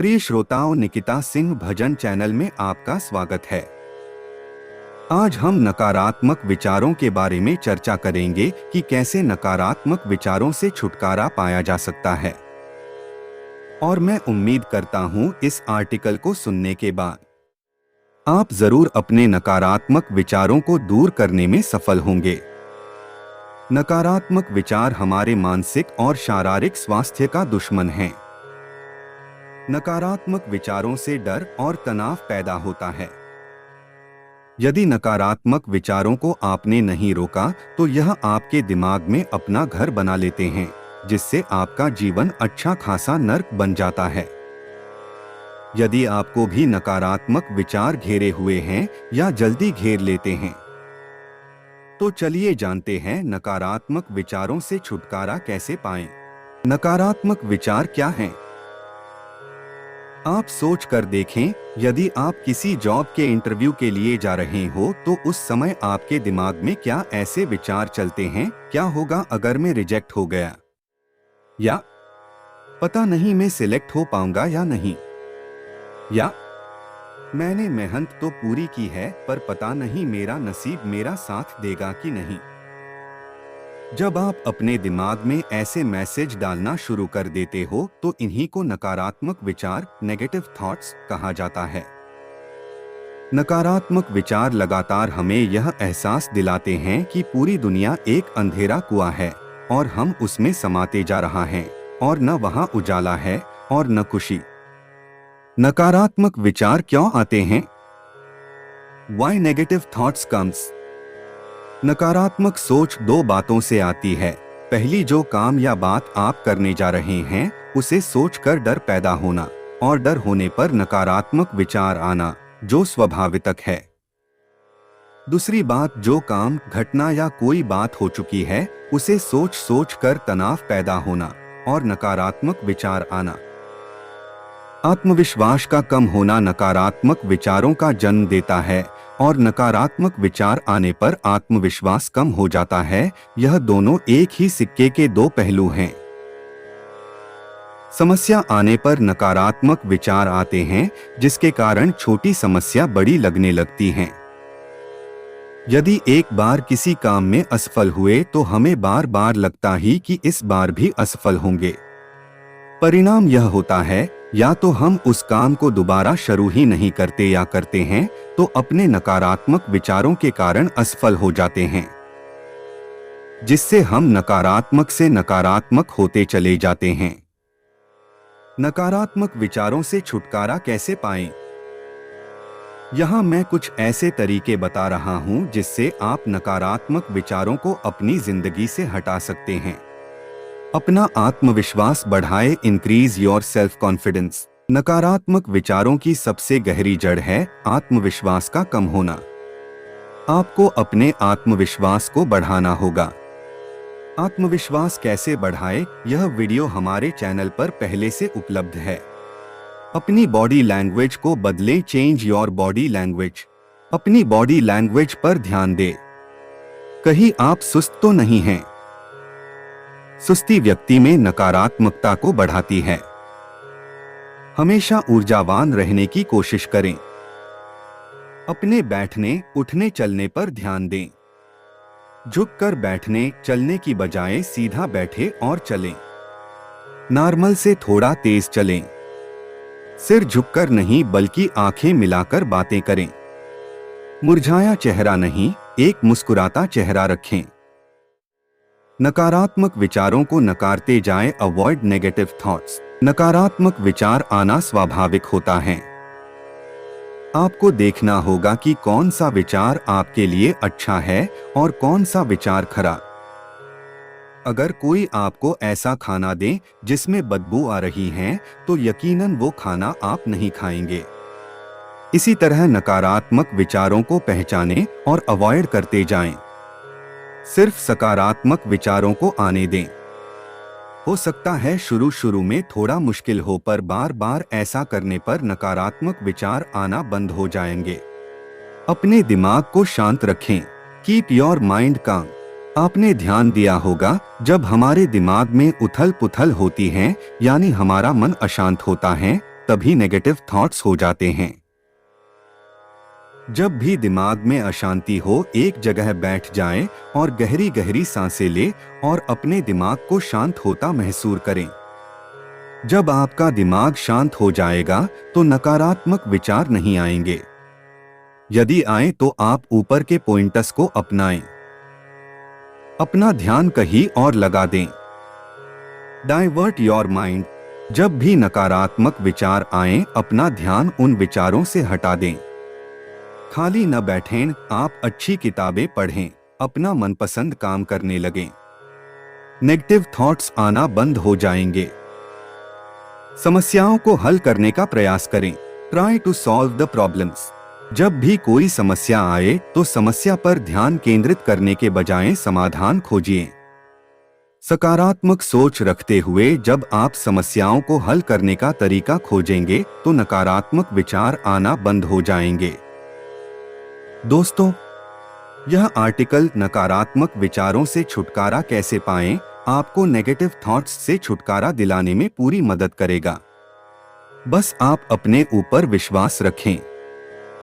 प्रिय श्रोताओं, निकिता सिंह भजन चैनल में आपका स्वागत है। आज हम नकारात्मक विचारों के बारे में चर्चा करेंगे कि कैसे नकारात्मक विचारों से छुटकारा पाया जा सकता है। और मैं उम्मीद करता हूं इस आर्टिकल को सुनने के बाद आप जरूर अपने नकारात्मक विचारों को दूर करने में सफल होंगे। नकारात्मक विचार हमारे मानसिक और शारीरिक स्वास्थ्य का दुश्मन हैं। नकारात्मक विचारों से डर और तनाव पैदा होता है। यदि नकारात्मक विचारों को आपने नहीं रोका तो यह आपके दिमाग में अपना घर बना लेते हैं, जिससे आपका जीवन अच्छा खासा नर्क बन जाता है। यदि आपको भी नकारात्मक विचार घेरे हुए हैं या जल्दी घेर लेते हैं, तो चलिए जानते हैं नकारात्मक विचारों से छुटकारा कैसे पाएं। नकारात्मक विचार क्या हैं? आप सोच कर देखें, यदि आप किसी जॉब के इंटरव्यू के लिए जा रहे हो तो उस समय आपके दिमाग में क्या ऐसे विचार चलते हैं? क्या होगा अगर मैं रिजेक्ट हो गया, या पता नहीं मैं सिलेक्ट हो पाऊंगा या नहीं, या मैंने मेहनत तो पूरी की है पर पता नहीं मेरा नसीब मेरा साथ देगा कि नहीं। जब आप अपने दिमाग में ऐसे मैसेज डालना शुरू कर देते हो तो इन्हीं को नकारात्मक विचार, नेगेटिव थॉट्स कहा जाता है। नकारात्मक विचार लगातार हमें यह एहसास दिलाते हैं कि पूरी दुनिया एक अंधेरा कुआं है और हम उसमें समाते जा रहा हैं और न वहां उजाला है और न खुशी। नकारात्मक विचार क्यों आते हैं? Why negative thoughts comes? नकारात्मक सोच दो बातों से आती है। पहली, जो काम या बात आप करने जा रहे हैं उसे सोचकर डर पैदा होना, और डर होने पर नकारात्मक विचार आना, जो स्वाभाविक है। दूसरी बात, जो काम, घटना या कोई बात हो चुकी है उसे सोच कर तनाव पैदा होना और नकारात्मक विचार आना। आत्मविश्वास का कम होना नकारात्मक विचारों का जन्म देता है, और नकारात्मक विचार आने पर आत्मविश्वास कम हो जाता है। यह दोनों एक ही सिक्के के दो पहलू हैं। समस्या आने पर नकारात्मक विचार आते हैं, जिसके कारण छोटी समस्या बड़ी लगने लगती है। यदि एक बार किसी काम में असफल हुए तो हमें बार बार लगता ही कि इस बार भी असफल होंगे। परिणाम यह होता है, या तो हम उस काम को दोबारा शुरू ही नहीं करते या करते हैं तो अपने नकारात्मक विचारों के कारण असफल हो जाते हैं, जिससे हम नकारात्मक से नकारात्मक होते चले जाते हैं। नकारात्मक विचारों से छुटकारा कैसे पाएं? यहाँ मैं कुछ ऐसे तरीके बता रहा हूँ जिससे आप नकारात्मक विचारों को अपनी जिंदगी से हटा सकते हैं। अपना आत्मविश्वास बढ़ाए, इंक्रीज योर सेल्फ कॉन्फिडेंस। नकारात्मक विचारों की सबसे गहरी जड़ है आत्मविश्वास का कम होना। आपको अपने आत्मविश्वास को बढ़ाना होगा। आत्मविश्वास कैसे बढ़ाए, यह वीडियो हमारे चैनल पर पहले से उपलब्ध है। अपनी बॉडी लैंग्वेज को बदलें, चेंज योर बॉडी लैंग्वेज। अपनी बॉडी लैंग्वेज पर ध्यान दें। कहीं आप सुस्त तो नहीं हैं? सुस्ती व्यक्ति में नकारात्मकता को बढ़ाती है। हमेशा ऊर्जावान रहने की कोशिश करें। अपने बैठने, उठने, चलने पर ध्यान दें। झुककर बैठने, चलने की बजाय सीधा बैठे और चलें। नॉर्मल से थोड़ा तेज चलें। सिर झुककर नहीं बल्कि आंखें मिलाकर बातें करें। मुरझाया चेहरा नहीं, एक मुस्कुराता चेहरा रखें। नकारात्मक विचारों को नकारते जाएं, अवॉइड नेगेटिव थॉट्स। नकारात्मक विचार आना स्वाभाविक होता है। आपको देखना होगा कि कौन सा विचार आपके लिए अच्छा है और कौन सा विचार खराब। अगर कोई आपको ऐसा खाना दे जिसमें बदबू आ रही है तो यकीनन वो खाना आप नहीं खाएंगे। इसी तरह नकारात्मक विचारों को पहचानें और अवॉइड करते जाएं। सिर्फ सकारात्मक विचारों को आने दें। हो सकता है शुरू में थोड़ा मुश्किल हो, पर बार बार ऐसा करने पर नकारात्मक विचार आना बंद हो जाएंगे। अपने दिमाग को शांत रखें। कीप योर माइंड काम। आपने ध्यान दिया होगा, जब हमारे दिमाग में उथल पुथल होती है यानी हमारा मन अशांत होता है तभी नेगेटिव थॉट्स हो जाते हैं। जब भी दिमाग में अशांति हो, एक जगह बैठ जाएं और गहरी गहरी सांसें लें और अपने दिमाग को शांत होता महसूस करें। जब आपका दिमाग शांत हो जाएगा तो नकारात्मक विचार नहीं आएंगे। यदि आए तो आप ऊपर के पॉइंट्स को अपनाएं। अपना ध्यान कहीं और लगा दें। Divert your mind. जब भी नकारात्मक विचार आएं, अपना ध्यान उन विचारों से हटा दें। खाली न बैठें, आप अच्छी किताबें पढ़ें, अपना मनपसंद काम करने लगें। नेगेटिव थॉट्स आना बंद हो जाएंगे। समस्याओं को हल करने का प्रयास करें। Try to solve the problems. जब भी कोई समस्या आए तो समस्या पर ध्यान केंद्रित करने के बजाय समाधान खोजिए। सकारात्मक सोच रखते हुए जब आप समस्याओं को हल करने का तरीका खोजेंगे तो नकारात्मक विचार आना बंद हो जाएंगे। दोस्तों, यह आर्टिकल नकारात्मक विचारों से छुटकारा कैसे पाएं, आपको नेगेटिव थॉट्स से छुटकारा दिलाने में पूरी मदद करेगा। बस आप अपने ऊपर विश्वास रखें।